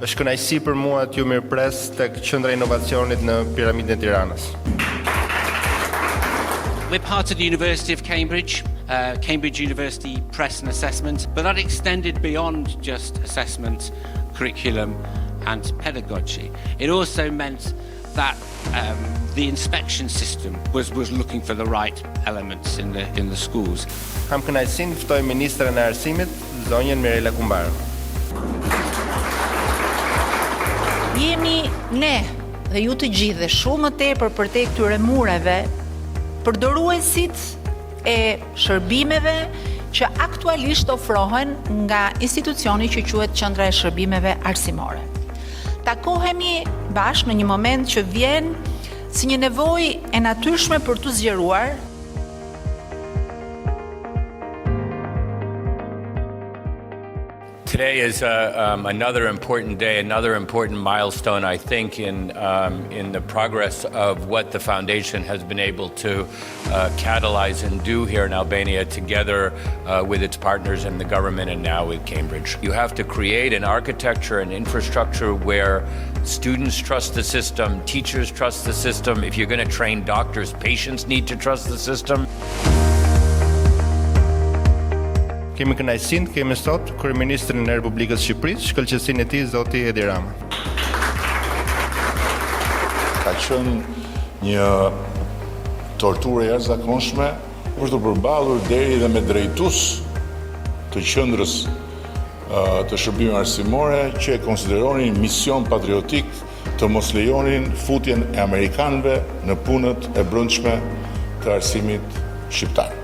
Është kënaqësi për mua t'ju mirëpres tek Qendra e Inovacionit në Piramidën e Tiranës. We're part of the University of Cambridge, Cambridge University Press and Assessment, but that extended beyond just assessment, curriculum and pedagogy. It also meant that the inspection system was looking for the right elements in the schools. Kam kënaqësinë ftoj ministrën e Arsimit, zonjën Mirela Kumbaro. Jemi ne dhe ju të gjithë dhe shumë më tepër për te këtyre mureve, përdoruesit e shërbimeve që aktualisht ofrohen nga institucioni që quhet Qendra e Shërbimeve Arsimore. Takohemi bashkë në një moment që vjen si një nevojë e natyrshme për të zgjeruar Today is another important day, another important milestone, I think, in the progress of what the foundation has been able to catalyze and do here in Albania together with its partners in the government and now with Cambridge. You have to create an architecture and infrastructure where students trust the system, teachers trust the system. If you're going to train doctors, patients need to trust the system. Kemi kënaqësinë kemi sot Kryeministrin e Republikës Shqipërisë, shkëlqësinë e tij zoti Edi Rama. Ka qenë një torturë e jashtëzakonshme për të përballur deri dhe me drejtues të qendrës të shërbimeve arsimore që e konsideronin mision patriotik të mos lejonin futjen e amerikanëve në punët e brendshme të arsimit shqiptar.